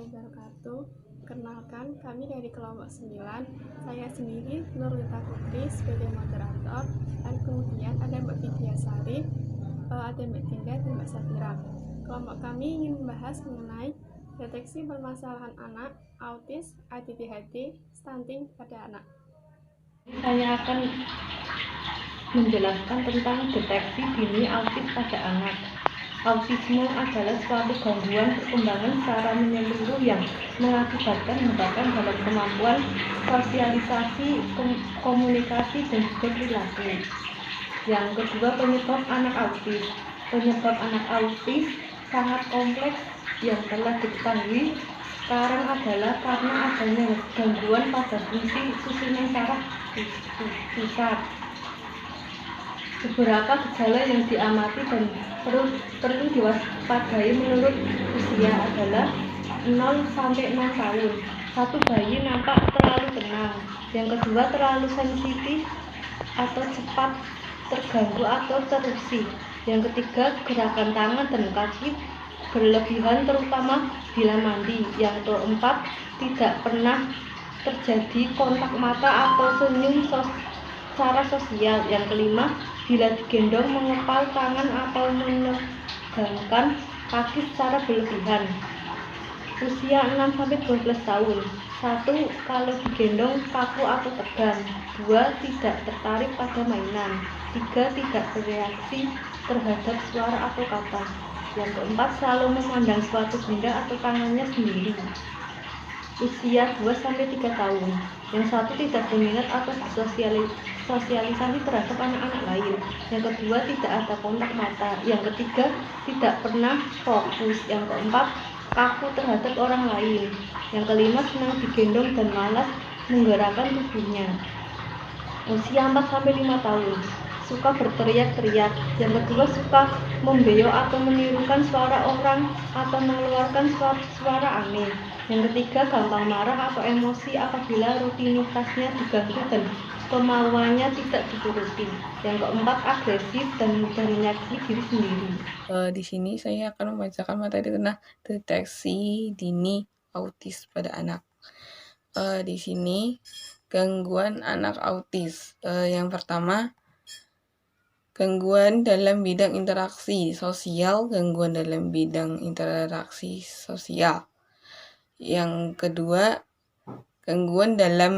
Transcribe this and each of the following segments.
wabarakatuh. Perkenalkan, kami dari kelompok 9. Saya sendiri Nurlita Putri sebagai moderator, dan kemudian ada Mbak Vidya Sari, ada Mbak Dinda, dan Mbak Safira. Kelompok kami ingin membahas mengenai deteksi permasalahan anak, autis, ADHD, stunting pada anak. Saya akan menjelaskan tentang deteksi dini autis pada anak. Autisme adalah suatu gangguan perkembangan secara menyeluruh yang mengakibatkan hambatan dalam kemampuan sosialisasi, komunikasi, dan juga perilaku. Yang kedua, penyebab anak autis. Penyebab anak autis sangat kompleks. Yang telah diketahui sekarang adalah karena adanya gangguan pada fungsi susunan saraf pusat. Beberapa gejala yang diamati dan perlu diwaspadai menurut usia adalah 0-6 tahun. Satu, bayi nampak terlalu tenang. Yang kedua, terlalu sensitif atau cepat terganggu atau terusik. Yang ketiga, gerakan tangan dan kaki berlebihan terutama bila mandi. Yang keempat, tidak pernah terjadi kontak mata atau senyum secara sosial. Yang kelima, bila digendong mengepal tangan atau menegangkan kaki secara berlebihan. Usia 6-12 tahun. 1. Kalau digendong kaku atau tegang. 2. Tidak tertarik pada mainan. 3. Tidak bereaksi terhadap suara atau kata. Yang keempat, selalu memandang suatu benda atau tangannya sendiri. Usia 2-3 tahun. Yang satu, tidak berminat atau sosialisasi terhadap anak-anak lain. Yang kedua, tidak ada kontak mata. Yang ketiga, tidak pernah fokus. Yang keempat, kaku terhadap orang lain. Yang kelima, senang digendong dan malas menggerakkan tubuhnya. Usia 4-5 tahun. Suka berteriak-teriak. Yang kedua, suka membeo atau menirukan suara orang atau mengeluarkan suara aneh. Yang ketiga, gampang marah atau emosi apabila rutinitasnya diganggu dan kemauannya tidak dituruti. Yang keempat, agresif dan mudah menyakiti diri sendiri. Di sini saya akan membacakan materi tentang deteksi dini autis pada anak. Di sini gangguan anak autis. Yang pertama, gangguan dalam bidang interaksi sosial, gangguan dalam bidang interaksi sosial. Yang kedua, gangguan dalam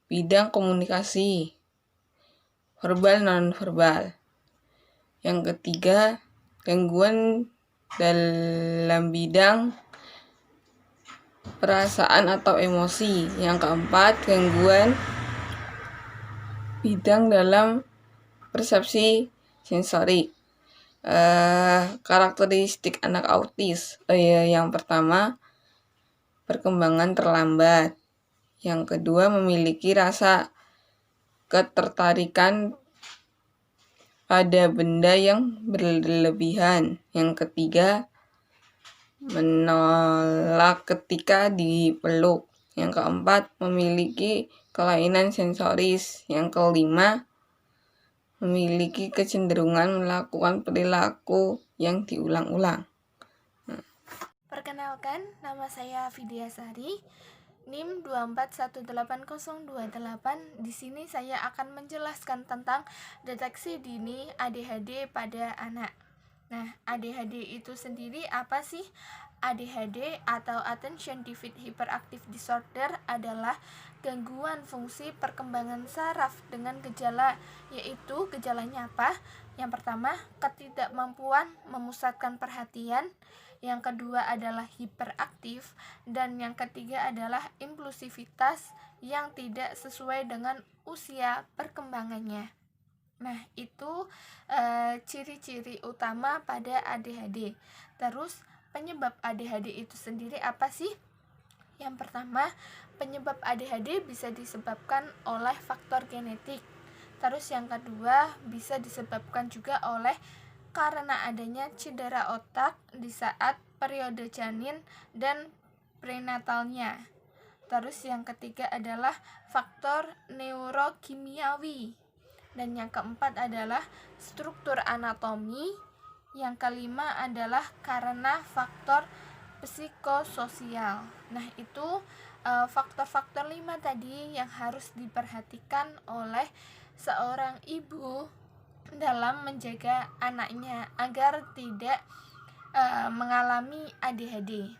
bidang komunikasi, verbal non-verbal. Yang ketiga, gangguan dalam bidang perasaan atau emosi. Yang keempat, gangguan bidang dalam persepsi sensorik. Karakteristik anak autis. Yang pertama, perkembangan terlambat. Yang kedua, memiliki rasa ketertarikan pada benda yang berlebihan. Yang ketiga, menolak ketika dipeluk. Yang keempat, memiliki kelainan sensoris. Yang kelima, memiliki kecenderungan melakukan perilaku yang diulang-ulang. Perkenalkan, nama saya Vidya Sari, NIM 2418028. Di sini saya akan menjelaskan tentang deteksi dini ADHD pada anak. Nah, ADHD itu sendiri apa sih? ADHD atau Attention Deficit Hyperactive Disorder adalah gangguan fungsi perkembangan saraf dengan gejala, yaitu gejalanya apa? Yang pertama, ketidakmampuan memusatkan perhatian. Yang kedua adalah hiperaktif, dan yang ketiga adalah impulsivitas yang tidak sesuai dengan usia perkembangannya. Nah, itu ciri-ciri utama pada ADHD. Terus, penyebab ADHD itu sendiri apa sih? Yang pertama, penyebab ADHD bisa disebabkan oleh faktor genetik. Terus yang kedua, bisa disebabkan juga oleh karena adanya cedera otak di saat periode janin dan prenatalnya. Terus yang ketiga adalah faktor neurokimiawi. Dan yang keempat adalah struktur anatomi. Yang kelima adalah karena faktor psikososial. Nah, itu faktor-faktor 5 tadi yang harus diperhatikan oleh seorang ibu dalam menjaga anaknya agar tidak mengalami ADHD.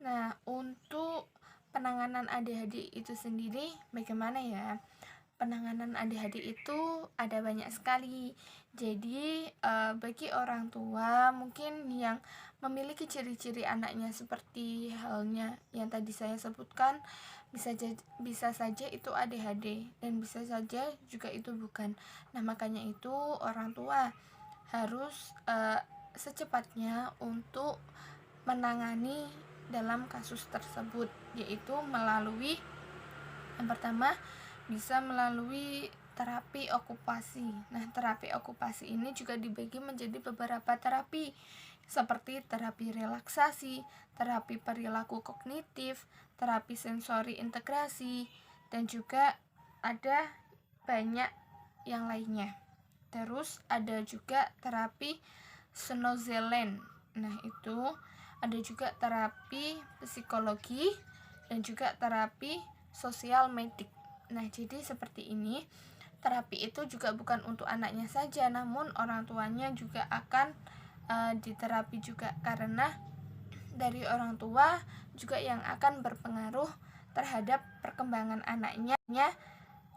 Nah, untuk penanganan ADHD itu sendiri bagaimana ya? Penanganan ADHD itu ada banyak sekali. Jadi bagi orang tua mungkin yang memiliki ciri-ciri anaknya seperti halnya yang tadi saya sebutkan, bisa saja itu ADHD dan bisa saja juga itu bukan. Nah, makanya itu orang tua harus secepatnya untuk menangani dalam kasus tersebut, yaitu melalui yang pertama bisa melalui terapi okupasi. Nah, terapi okupasi ini juga dibagi menjadi beberapa terapi seperti terapi relaksasi, terapi perilaku kognitif, terapi sensori integrasi, dan juga ada banyak yang lainnya. Terus ada juga terapi Snozelen. Nah, itu ada juga terapi psikologi dan juga terapi sosial medik. Nah, jadi seperti ini. Terapi itu juga bukan untuk anaknya saja, namun orang tuanya juga akan diterapi juga, karena dari orang tua juga yang akan berpengaruh terhadap perkembangan anaknya,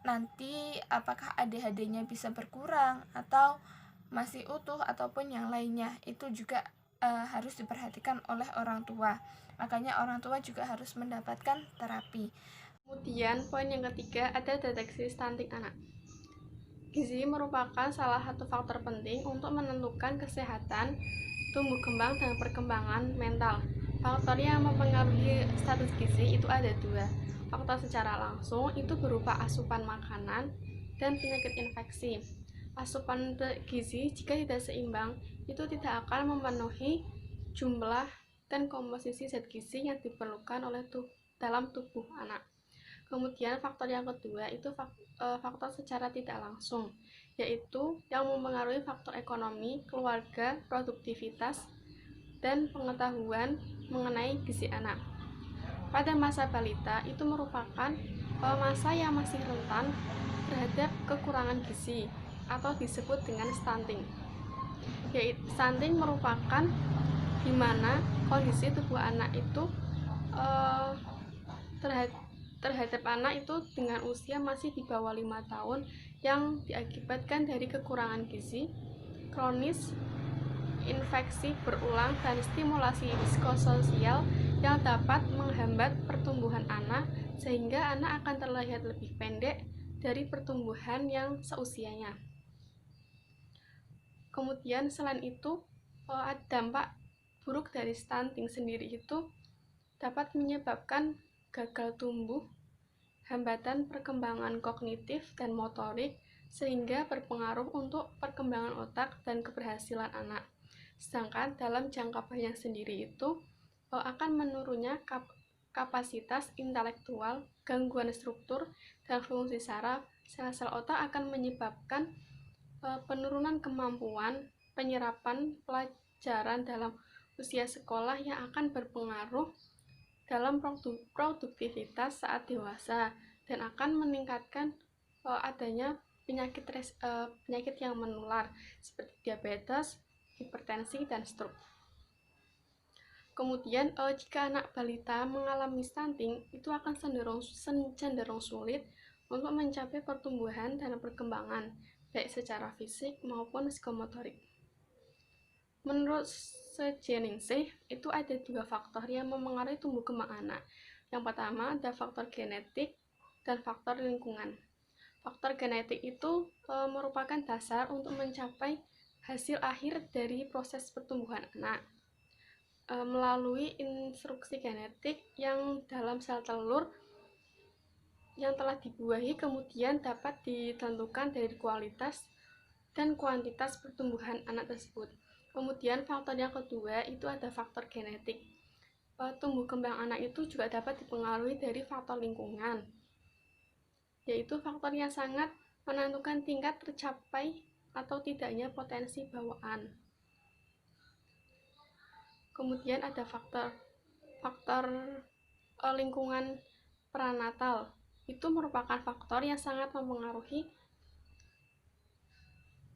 nanti apakah ADHD-nya bisa berkurang atau masih utuh ataupun yang lainnya. Itu juga harus diperhatikan oleh orang tua. Makanya orang tua juga harus mendapatkan terapi. Kemudian poin yang ketiga ada deteksi stunting anak. Gizi merupakan salah satu faktor penting untuk menentukan kesehatan, tumbuh kembang, dan perkembangan mental. Faktor yang mempengaruhi status gizi itu ada dua. Faktor secara langsung itu berupa asupan makanan dan penyakit infeksi. Asupan gizi jika tidak seimbang itu tidak akan memenuhi jumlah dan komposisi zat gizi yang diperlukan oleh dalam tubuh anak. Kemudian faktor yang kedua itu faktor secara tidak langsung, yaitu yang mempengaruhi faktor ekonomi, keluarga, produktivitas, dan pengetahuan mengenai gizi anak. Pada masa balita itu merupakan masa yang masih rentan terhadap kekurangan gizi atau disebut dengan stunting. Yaitu stunting merupakan di mana kondisi tubuh anak itu terhadap anak itu dengan usia masih di bawah 5 tahun yang diakibatkan dari kekurangan gizi kronis, infeksi berulang, dan stimulasi psikososial yang dapat menghambat pertumbuhan anak sehingga anak akan terlihat lebih pendek dari pertumbuhan yang seusianya. Kemudian selain itu dampak buruk dari stunting sendiri itu dapat menyebabkan gagal tumbuh, hambatan perkembangan kognitif dan motorik, sehingga berpengaruh untuk perkembangan otak dan keberhasilan anak. Sedangkan dalam jangka panjang sendiri itu akan menurunnya kapasitas intelektual, gangguan struktur, dan fungsi saraf sel-sel otak akan menyebabkan penurunan kemampuan penyerapan pelajaran dalam usia sekolah yang akan berpengaruh dalam produktivitas saat dewasa dan akan meningkatkan adanya penyakit yang menular seperti diabetes, hipertensi, dan stroke. Kemudian jika anak balita mengalami stunting itu akan cenderung sulit untuk mencapai pertumbuhan dan perkembangan baik secara fisik maupun psikomotorik. Menurut Sejeningsih, itu ada dua faktor yang mempengaruhi tumbuh kembang anak. Yang pertama ada faktor genetik dan faktor lingkungan. Faktor genetik itu merupakan dasar untuk mencapai hasil akhir dari proses pertumbuhan anak. Melalui instruksi genetik yang dalam sel telur yang telah dibuahi kemudian dapat ditentukan dari kualitas dan kuantitas pertumbuhan anak tersebut. Kemudian faktor yang kedua itu ada faktor genetik. Tumbuh kembang anak itu juga dapat dipengaruhi dari faktor lingkungan, yaitu faktor yang sangat menentukan tingkat tercapai atau tidaknya potensi bawaan. Kemudian ada faktor faktor lingkungan prenatal itu merupakan faktor yang sangat mempengaruhi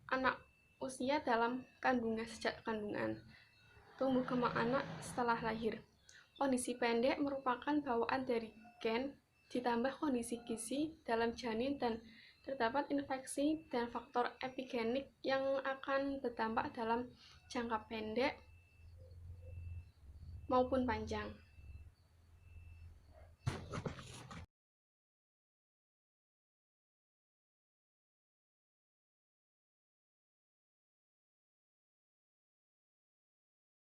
anak usia dalam kandungan sejak kandungan. Tumbuh kembang anak setelah lahir. Kondisi pendek merupakan bawaan dari gen ditambah kondisi gizi dalam janin dan terdapat infeksi dan faktor epigenik yang akan berdampak dalam jangka pendek maupun panjang.